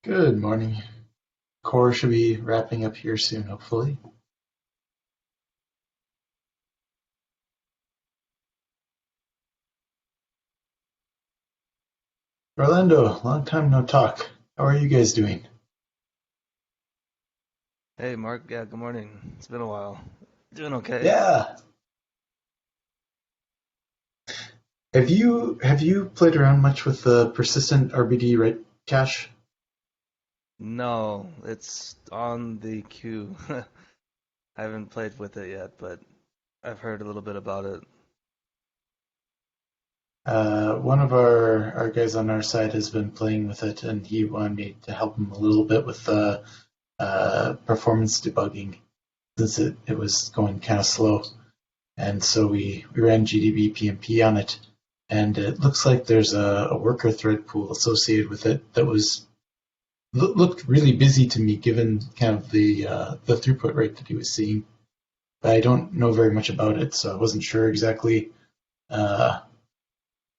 Good morning. Core should be wrapping up here soon, hopefully. Orlando, long time no talk. How are you guys doing? Hey Mark, yeah, good morning. It's been a while. Doing okay? Yeah. Have you played around much with the persistent RBD write cache? No, it's on the queue. I haven't played with it yet, but I've heard a little bit about it. One of our guys on our side has been playing with it, and he wanted me to help him a little bit with the performance debugging since it was going kind of slow. And so we ran GDB PMP on it, and it looks like there's a worker thread pool associated with it that looked really busy to me, given kind of the throughput rate that he was seeing. But I don't know very much about it, so I wasn't sure exactly uh,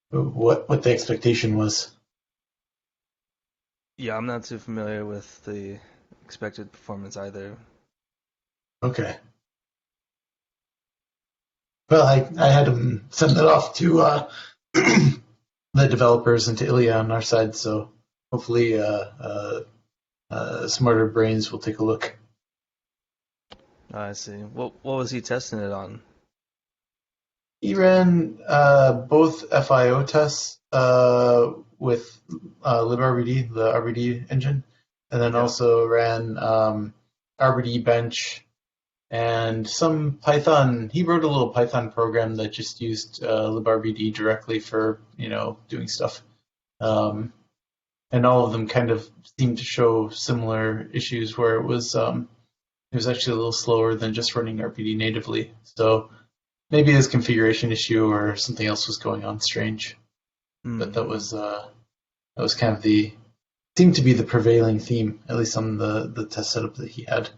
what the expectation was. Yeah, I'm not too familiar with the expected performance either. Okay. Well, I had him send it off to the developers and to Ilya on our side, so hopefully smarter brains will take a look. I see. What was he testing it on? He ran both FIO tests with librd, the RBD engine, and then Yeah. also ran RBD bench and some Python. He wrote a little Python program that just used librd directly for doing stuff. Um, and all of them kind of seemed to show similar issues where it was actually a little slower than just running RPD natively. So maybe it's a configuration issue or something else was going on strange. But Hmm. that was kind of the seemed to be the prevailing theme, at least on the test setup that he had.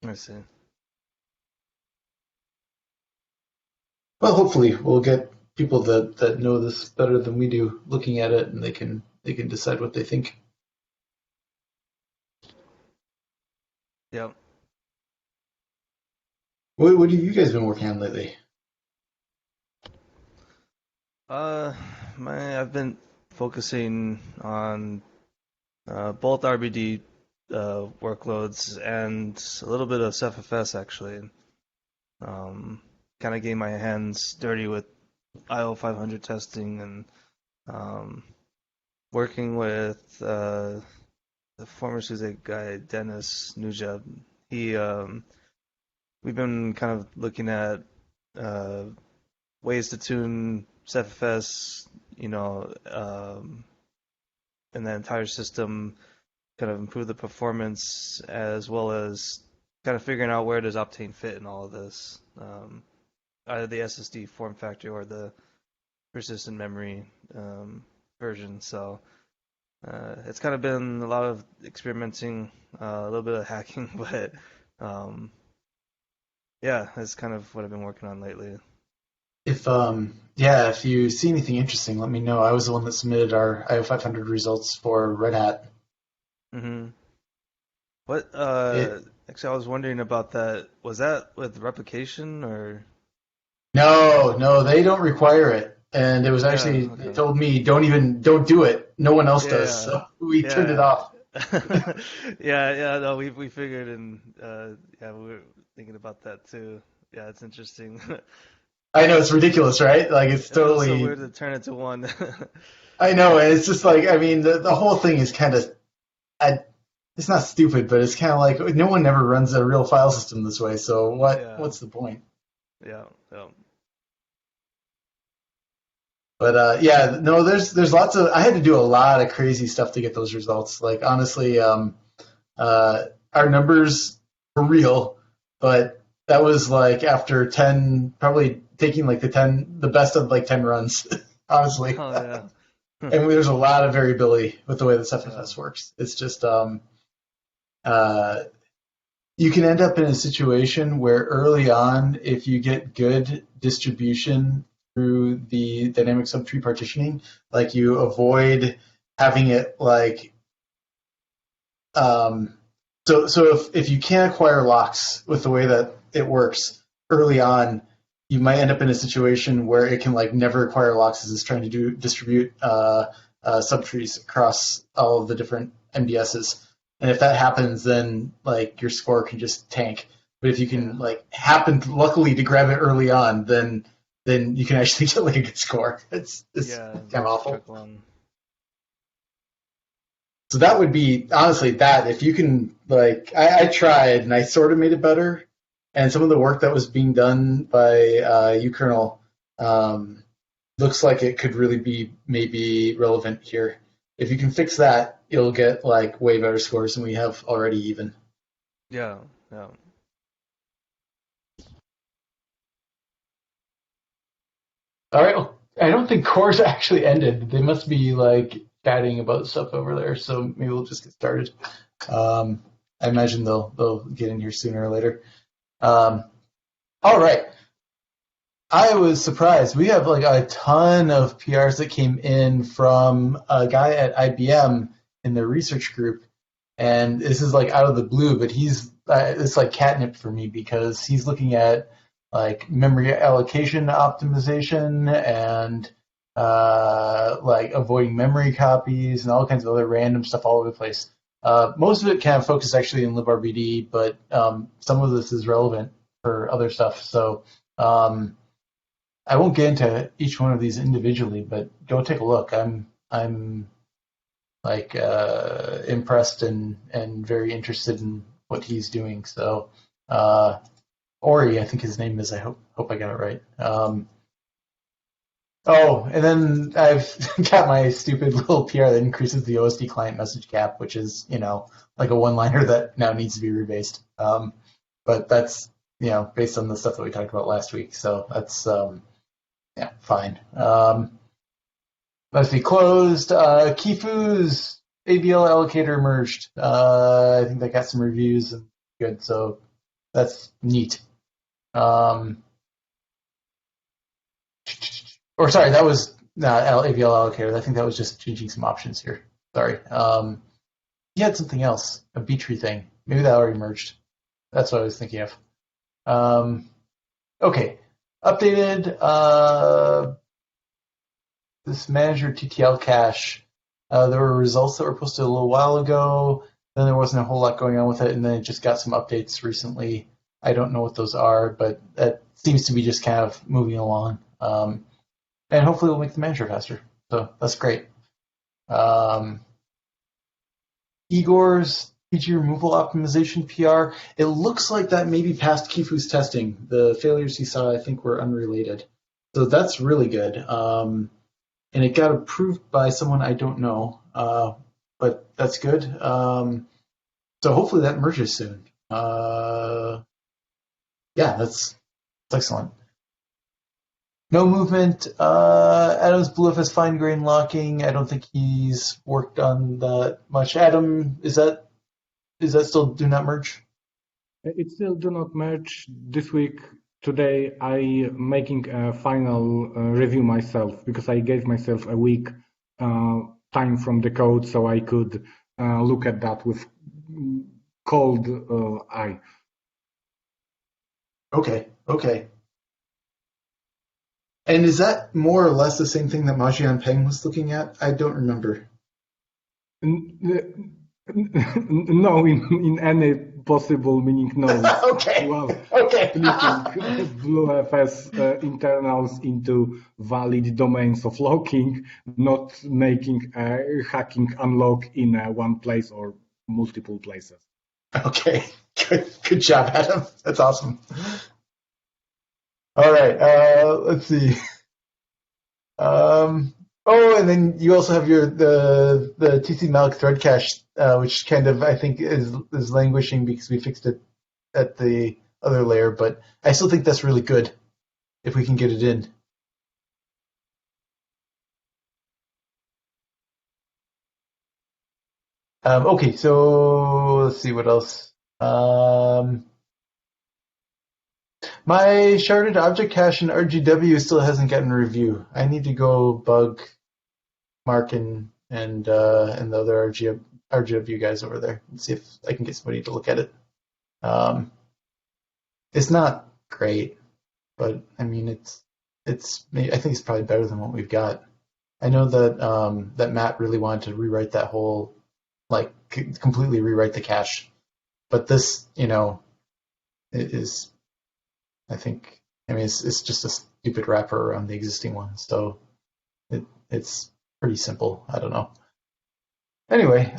I see. Well, hopefully we'll get people that know this better than we do looking at it, and they can decide what they think. Yep. What have you guys been working on lately? Uh, I've been focusing on both RBD workloads and a little bit of Ceph actually. Um, Kind of getting my hands dirty with IO 500 testing and um, working with the former SUSE guy Dennis Nujab. He We've been kind of looking at uh, ways to tune CFS, you know, in the entire system, kind of improve the performance as well as kind of figuring out where does Optane fit in all of this. Either the SSD form factor or the persistent memory version. So it's kind of been a lot of experimenting, a little bit of hacking, but um, yeah, that's kind of what I've been working on lately. If you see anything interesting, let me know. I was the one that submitted our IO 500 results for Red Hat. Hmm. What? It Actually, I was wondering about that. Was that with replication or? No, they don't require it. And it was Yeah. actually they Okay. told me don't do it. No one else does. Yeah. So we turned it Yeah. off. Yeah. Yeah. No, we figured, and yeah, we were thinking about that too. Yeah, it's interesting. I know it's ridiculous, right? Like it's It feels so totally. weird to turn it to one. I know, and it's just like I mean the whole thing is kind of. It's not stupid, but it's kind of like no one ever runs a real file system this way. So Yeah. what's the point? Yeah. Yeah. But yeah, no, there's lots of. I had to do a lot of crazy stuff to get those results. Like honestly, our numbers were real, but that was like after 10, probably taking like the best of like 10 runs, honestly. Oh yeah. And there's a lot of variability with the way this Yeah. FFS works. It's just uh, you can end up in a situation where early on, if you get good distribution through the dynamic subtree partitioning, like you avoid having it like um, so if you can't acquire locks with the way that it works early on, you might end up in a situation where it can like never acquire locks as it's trying to distribute subtrees across all of the different MDSs. And if that happens, then like your score can just tank. But if you Yeah. can like happen luckily to grab it early on, then you can actually get like a good score. It's Yeah, kind of awful. trickle on. So that would be honestly that if you can like I tried and I sort of made it better, and some of the work that was being done by ukernel um, looks like it could really be maybe relevant here. If you can fix that, you'll get like way better scores than we have already even. Yeah, yeah. All right. Well, I don't think cores actually ended. They must be like chatting about stuff over there. So maybe we'll just get started. Um, I imagine they'll get in here sooner or later. Um, all right. I was surprised. We have like a ton of PRs that came in from a guy at IBM in their research group, and this is like out of the blue, but he's it's like catnip for me because he's looking at like memory allocation optimization and like avoiding memory copies and all kinds of other random stuff all over the place. Most of it kind of focused actually in librd, but some of this is relevant for other stuff. So. I won't get into each one of these individually, but go take a look. I'm like impressed and very interested in what he's doing. So Ori, I think his name is. I hope I got it right. Oh, and then I've got my stupid little PR that increases the OSD client message cap, which is like a one-liner that now needs to be rebased. But that's based on the stuff that we talked about last week. So that's yeah, fine. Must be closed. Kifu's ABL allocator merged. I think they got some reviews and good, so that's neat. Or sorry, that was not ABL allocator. I think that was just changing some options here. Sorry. He had something else, a B-tree thing. Maybe that already merged. That's what I was thinking of. Okay, updated. This manager TTL cache. There were results that were posted a little while ago. Then there wasn't a whole lot going on with it, and then it just got some updates recently. I don't know what those are, but that seems to be just kind of moving along. And hopefully it'll make the manager faster. So that's great. Igor's PG removal optimization PR. It looks like that maybe passed Kifu's testing. The failures he saw, I think, were unrelated. So that's really good. And it got approved by someone I don't know, but that's good. So hopefully that merges soon. Yeah, that's excellent. No movement. Adam's BlueF has fine grain locking. I don't think he's worked on that much. Adam, is that still do not merge? It still do not merge this week. Today I making a final review myself because I gave myself a week time from the code so I could look at that with cold eye. Okay. And is that more or less the same thing that Majian Peng was looking at? I don't remember. No, in any possible meaning, no. Okay. Well, Okay. splitting BlueFS internals into valid domains of locking, not making hacking unlock in one place or multiple places. Okay. Good job, Adam. That's awesome. All right. Let's see. Oh, and then you also have the TC malloc thread cache, which kind of I think is languishing because we fixed it at the other layer, but I still think that's really good if we can get it in. Okay, so let's see what else. My sharded object cache in RGW still hasn't gotten a review. I need to go bug Mark and and the other RGW guys over there and see if I can get somebody to look at it. It's not great, but I mean I think it's probably better than what we've got. I know that that Matt really wanted to rewrite that whole like completely rewrite the cache, but this is I mean it's just a stupid wrapper around the existing one, so it's pretty simple. I don't know. Anyway,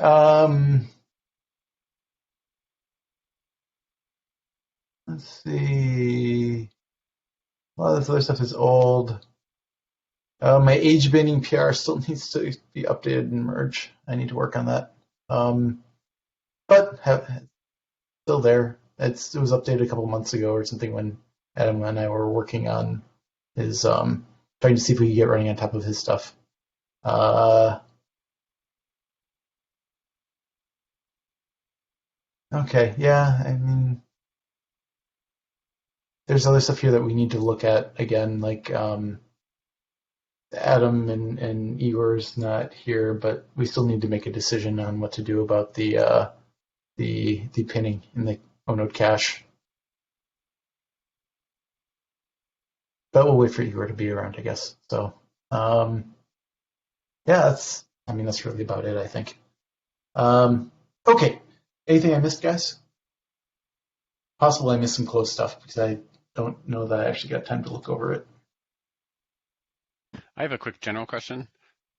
let's see. A lot of this other stuff is old. My age banning PR still needs to be updated and merge. I need to work on that. But still there. It was updated a couple months ago or something when Adam and I were working on his trying to see if we could get running on top of his stuff. Okay, yeah, I mean, there's other stuff here that we need to look at again, like Adam and Igor's not here, but we still need to make a decision on what to do about the pinning in the ONode cache. But we'll wait for Igor to be around, I guess. So, yeah, that's really about it, I think. Okay, anything I missed, guys? Possible I missed some closed stuff because I don't know that I actually got time to look over it. I have a quick general question.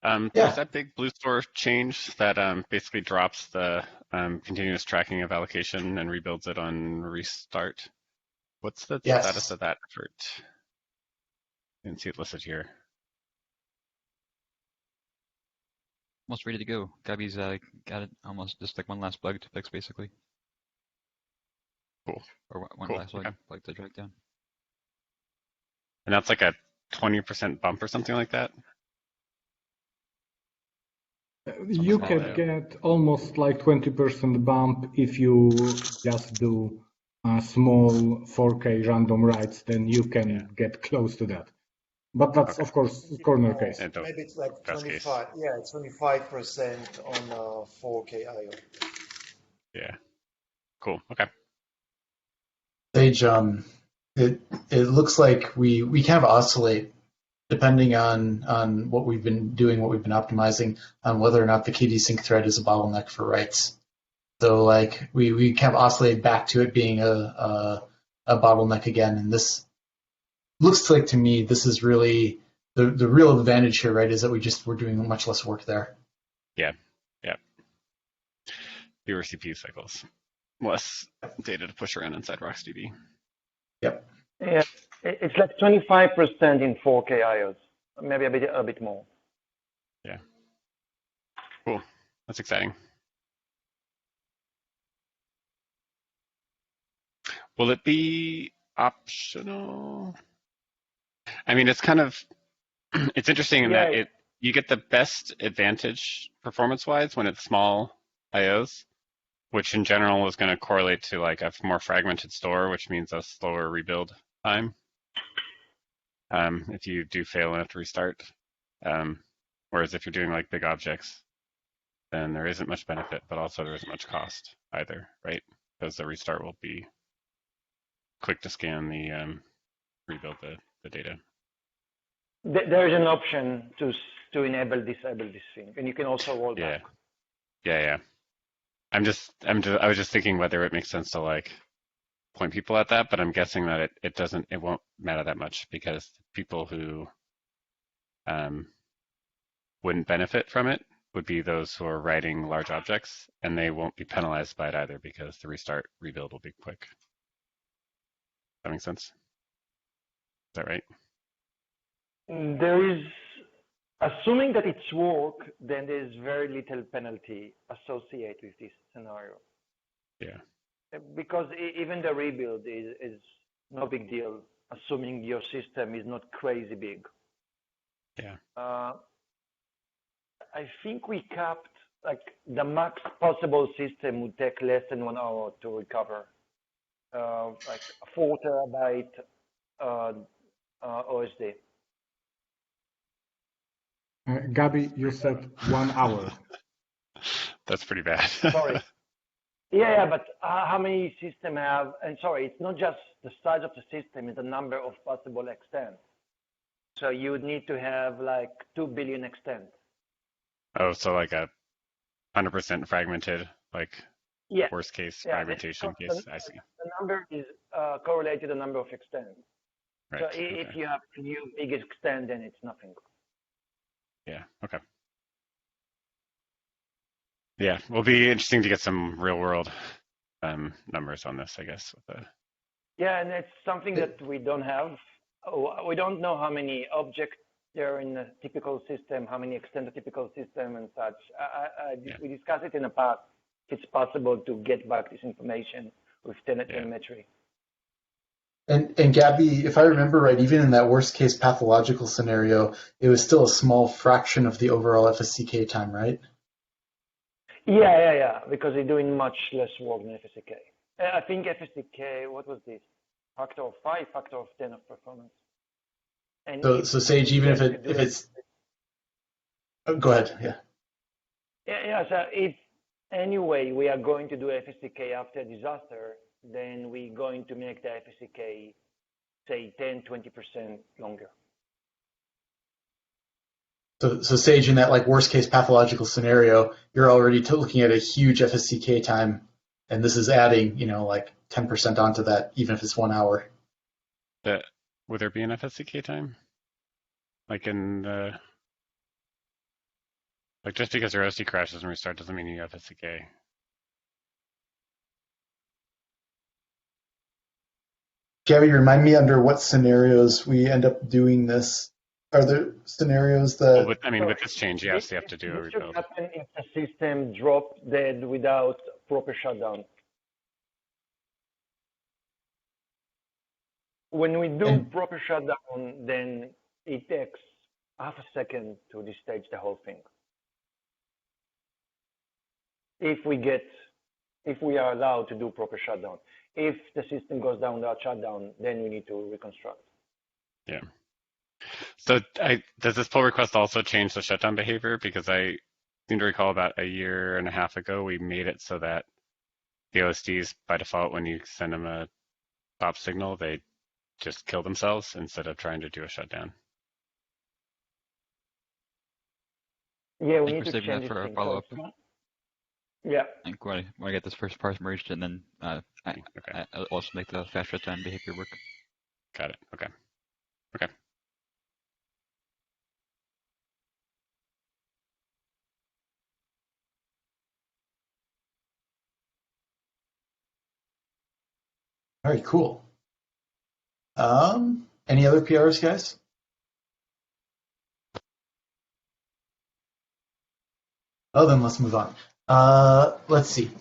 Yeah. There's that big blue store change that basically drops the continuous tracking of allocation and rebuilds it on restart. What's the Yes. status of that effort? I didn't see it listed here. Almost ready to go. Gabby's got it almost just like one last bug to fix, basically. Cool. Or one Cool. last Okay. bug to drag down. And that's like a 20% bump or something like that? You can get almost like 20% bump if you just do small 4K random writes, then you can get close to that. But that's, of course, corner case. Maybe it's like best case. 25. Yeah, it's 25% on 4K IO. Yeah. Cool. Okay. Sage, it looks like we kind of oscillate depending on what we've been doing, what we've been optimizing, on whether or not the KD sync thread is a bottleneck for writes. So like we kind of oscillate back to it being a bottleneck again, and this looks like to me this is really the real advantage here, right? Is that we're doing much less work there. Yeah. Yeah. Fewer CPU cycles. Less data to push around inside RocksDB. Yep. Yeah, it's like 25% in 4K IOs, maybe a bit more. Yeah. Cool. That's exciting. Will it be optional? I mean, it's kind of it's interesting in that you get the best advantage performance-wise when it's small IOs, which in general is going to correlate to like a more fragmented store, which means a slower rebuild time. If you do fail and have to restart. Whereas if you're doing like big objects, then there isn't much benefit, but also there isn't much cost either, right? Because the restart will be quick to scan the rebuild the data. There is an option to enable, disable this thing, and you can also roll back. Yeah. I was just thinking whether it makes sense to like point people at that, but I'm guessing that it won't matter that much because people who wouldn't benefit from it would be those who are writing large objects, and they won't be penalized by it either because the restart rebuild will be quick. Does that make sense? Is that right? There is, assuming that it's work, then there's very little penalty associated with this scenario. Yeah. Because even the rebuild is no big deal, assuming your system is not crazy big. Yeah. I think we capped like the max possible system would take less than 1 hour to recover. Like a 4 terabyte OSD. Gabby, you said 1 hour. That's pretty bad. Sorry. Yeah, but how many systems have? And sorry, it's not just the size of the system; it's the number of possible extents. So you would need to have like 2 billion extents. Oh, so like a 100% fragmented, like Yeah. worst case Yeah. fragmentation case. I see. The number is correlated to the number of extents. Right. So Okay. if you have few big extents, then it's nothing. Yeah. Okay. Yeah, will be interesting to get some real world numbers on this, I guess. Yeah, and it's something that we don't have. We don't know how many objects there are in a typical system, how many extend a typical system and such. We discussed it in the past. It's possible to get back this information with telemetry. And Gabby, if I remember right, even in that worst case pathological scenario, it was still a small fraction of the overall FSCK time, right? Yeah, because they're doing much less work than FSCK. I think FSCK, what was this? Factor of 5, factor of 10 of performance. And so Sage, even if it's go ahead, yeah. Yeah, so if anyway we are going to do FSCK after disaster, then we're going to make the FSCK, say, 10-20% longer. So Sage, in that like worst case pathological scenario, you're already looking at a huge FSCK time, and this is adding, like 10% onto that, even if it's 1 hour. Would there be an FSCK time? Like like just because your OC crashes and restart doesn't mean you have FSCK. Gabby, remind me under what scenarios we end up doing this. Are there scenarios that? Well, with this change, yes, you have to do a rebuild. What should happen if the system drops dead without proper shutdown? When we do proper shutdown, then it takes half a second to restage the whole thing. If we are allowed to do proper shutdown. If the system goes down without shutdown, then we need to reconstruct. Yeah. So does this pull request also change the shutdown behavior? Because I seem to recall about a year and a half ago, we made it so that the OSDs, by default, when you send them a pop signal, they just kill themselves instead of trying to do a shutdown. Yeah, we need to change that for a follow-up. Yeah. I think when I get this first parse merged, and then I'll also make the fast shutdown behavior work. Got it. Okay. All right, cool. Any other PRs, guys? Oh, then let's move on. Let's see.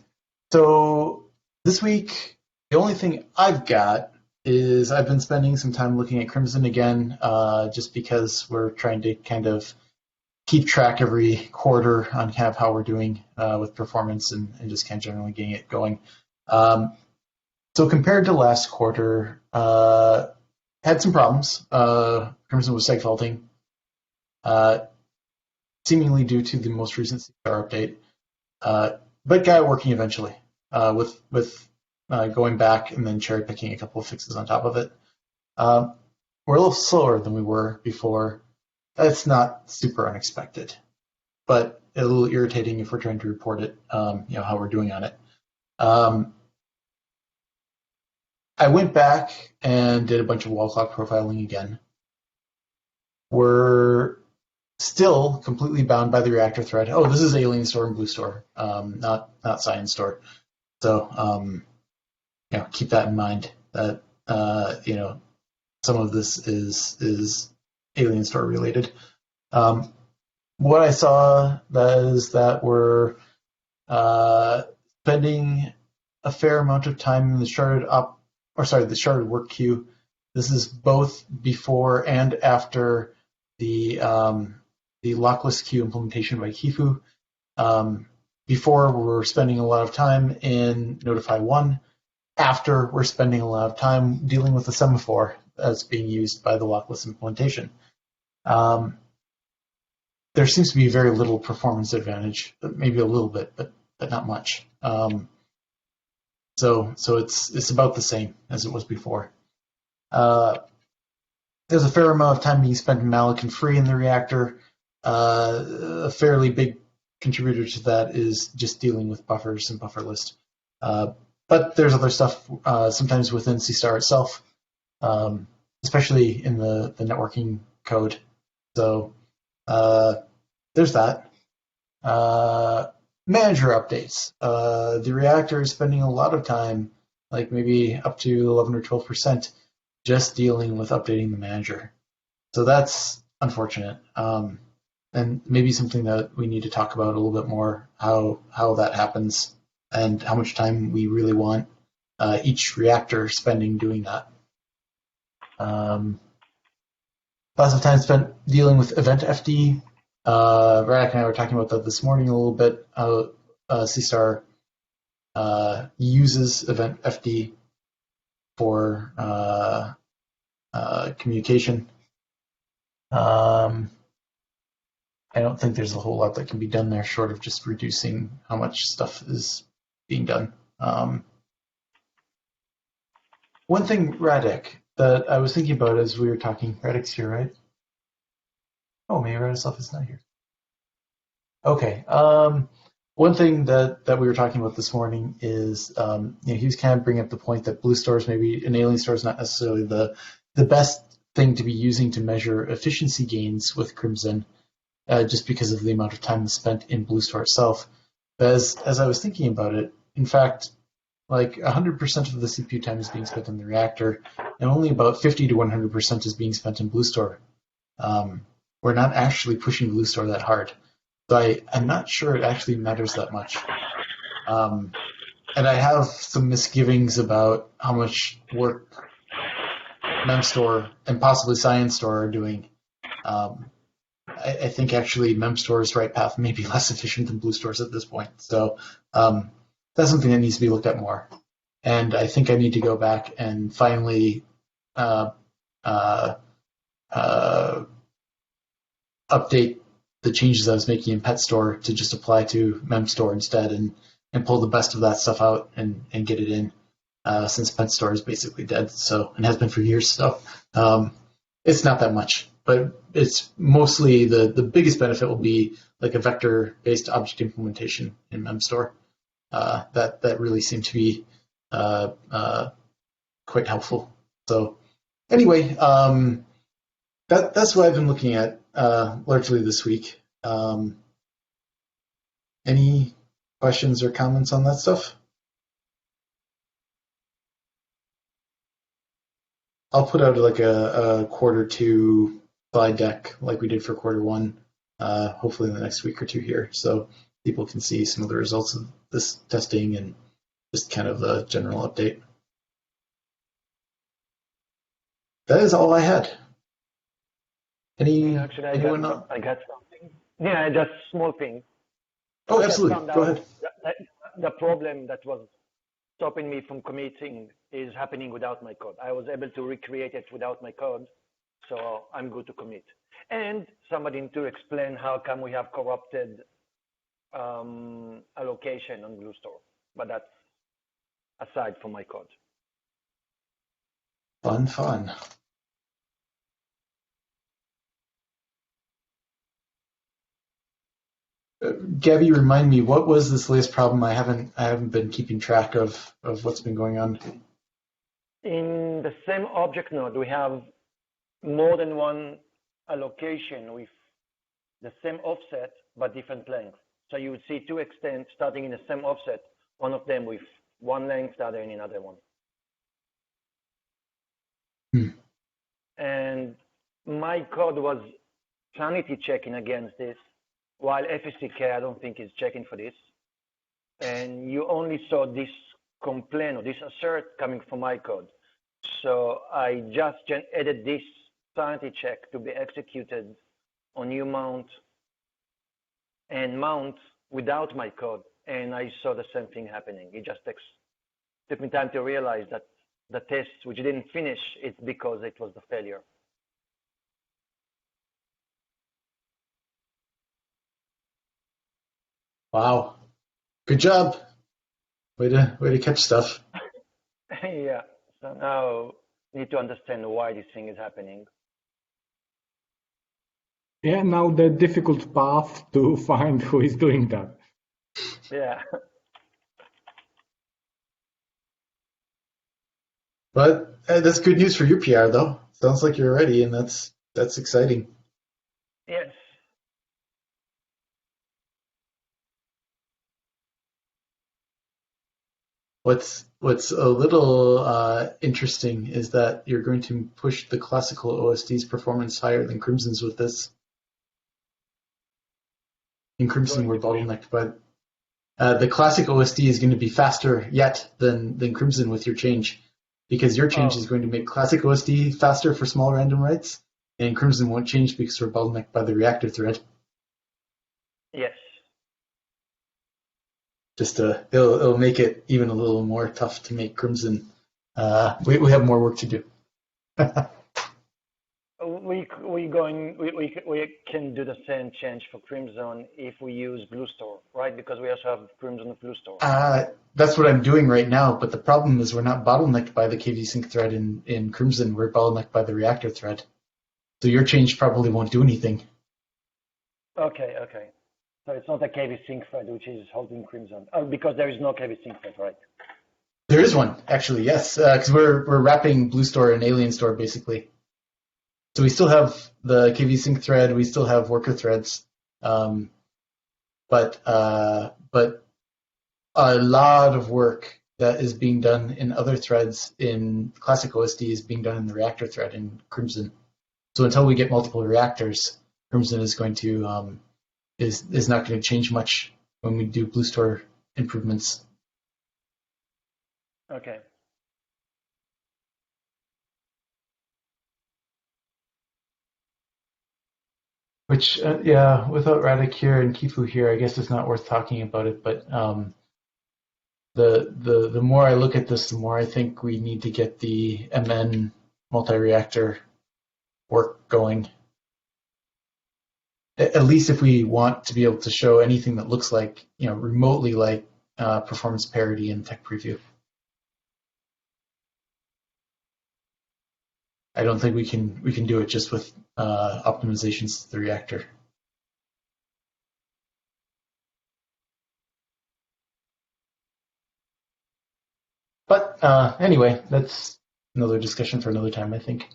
So this week, the only thing I've got is I've been spending some time looking at Crimson again, just because we're trying to kind of keep track every quarter on kind of how we're doing with performance and just kind of generally getting it going. So compared to last quarter, had some problems. Crimson was segfaulting, seemingly due to the most recent CR update, but got it working eventually with going back and then cherry picking a couple of fixes on top of it. We're a little slower than we were before. That's not super unexpected, but a little irritating if we're trying to report it, how we're doing on it. I went back and did a bunch of wall clock profiling again. We're still completely bound by the reactor thread. Oh, this is Alien Store and Blue Store, not Science Store. So, keep that in mind. That some of this is Alien Store related. What I saw is that we're spending a fair amount of time in the sharded work queue. This is both before and after the lockless queue implementation by Kifu. Before, we're spending a lot of time in Notify 1. After, we're spending a lot of time dealing with the semaphore that's being used by the lockless implementation. there seems to be very little performance advantage, maybe a little bit, but not much. So it's about the same as it was before. There's a fair amount of time being spent in malloc and free in the reactor. A fairly big contributor to that is just dealing with buffers and buffer list. But there's other stuff sometimes within C-star itself, especially in the networking code. So there's that. Manager updates. The reactor is spending a lot of time, like maybe up to 11 or 12%, just dealing with updating the manager. So that's unfortunate. And maybe something that we need to talk about a little bit more, how that happens and how much time we really want each reactor spending doing that. Lots of time spent dealing with event FD. Radak and I were talking about that this morning a little bit. C-Star uses event FD for communication. I don't think there's a whole lot that can be done there short of just reducing how much stuff is being done. One thing, Radak, that I was thinking about as we were talking, Radak's here, right? Oh, maybe Radislav is not here. Okay. One thing that we were talking about this morning is, he was kind of bringing up the point that blue stores, maybe an alien store is not necessarily the best thing to be using to measure efficiency gains with Crimson, just because of the amount of time spent in blue store itself. But as I was thinking about it, in fact, like 100% of the CPU time is being spent in the reactor, and only about 50 to 100% is being spent in blue store. We're not actually pushing blue store that hard. So I'm not sure it actually matters that much. And I have some misgivings about how much work MemStore and possibly ScienceStore are doing. I think actually MemStore's write path may be less efficient than BlueStore's at this point. So that's something that needs to be looked at more. And I think I need to go back and finally update the changes I was making in PetStore to just apply to MemStore instead and pull the best of that stuff out and get it in, since PetStore is basically dead, so, and has been for years. So it's not that much, but it's mostly the biggest benefit will be like a vector-based object implementation in MemStore. That really seemed to be quite helpful. So anyway, that's what I've been looking at largely this week. Any questions or comments on that stuff? I'll put out like a quarter two slide deck like we did for quarter one, hopefully in the next week or two here, so people can see some of the results of this testing and just kind of the general update. That is all I had. Actually, anyone? I got something. Yeah, just small thing. Oh, absolutely. Go ahead. The problem that was stopping me from committing is happening without my code. I was able to recreate it without my code, so I'm good to commit. And somebody to explain how come we have corrupted allocation on BlueStore, but that's aside from my code. Fun. Gabby, remind me, what was this latest problem? I haven't been keeping track of what's been going on. In the same object node, we have more than one allocation with the same offset but different length. So you would see two extents starting in the same offset, one of them with one length, the other in another one. And my code was sanity checking against this, while FSCK, I don't think is checking for this. And you only saw this complaint or this assert coming from my code. So I just added this sanity check to be executed on new mount and mount without my code. And I saw the same thing happening. It just took me time to realize that the test, which didn't finish, it's because it was the failure. Wow. Good job. Way to catch stuff. Yeah. So now we need to understand why this thing is happening. Yeah, now the difficult path to find who is doing that. Yeah. But that's good news for your PR, though. Sounds like you're ready, and that's exciting. Yes. What's a little interesting is that you're going to push the classical OSD's performance higher than Crimson's with this. In Crimson, we're bottlenecked, but the classic OSD is going to be faster yet than Crimson with your change, because your change is going to make classic OSD faster for small random writes, and Crimson won't change because we're bottlenecked by the reactor thread. Yes. It'll make it even a little more tough to make Crimson. We have more work to do. We can do the same change for Crimson if we use Blue Store, right? Because we also have Crimson Blue Store. That's what I'm doing right now, but the problem is we're not bottlenecked by the KV sync thread in Crimson. We're bottlenecked by the reactor thread. So your change probably won't do anything. Okay. So it's not a KV sync thread which is holding Crimson. Oh, because there is no KV sync thread, right? There is one, actually, yes, because we're wrapping Blue Store and Alien Store basically. So we still have the KV sync thread, we still have worker threads, but a lot of work that is being done in other threads in classic OSD is being done in the reactor thread in Crimson. So until we get multiple reactors, Crimson is going to is not going to change much when we do Blue Store improvements. Okay. Which, without Radek here and Kifu here, I guess it's not worth talking about it. But the more I look at this, the more I think we need to get the MN multi-reactor work going. At least if we want to be able to show anything that looks like, remotely like performance parity in tech preview. I don't think we can do it just with optimizations to the reactor. But anyway, that's another discussion for another time, I think.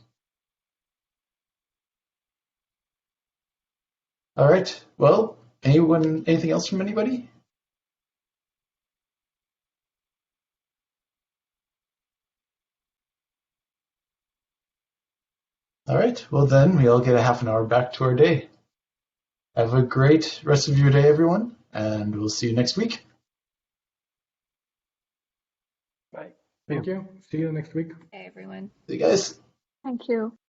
All right. Well, anything else from anybody? All right. Well, then we all get a half an hour back to our day. Have a great rest of your day, everyone, and we'll see you next week. Bye. Thank you. See you next week. Hey, everyone. See you guys. Thank you.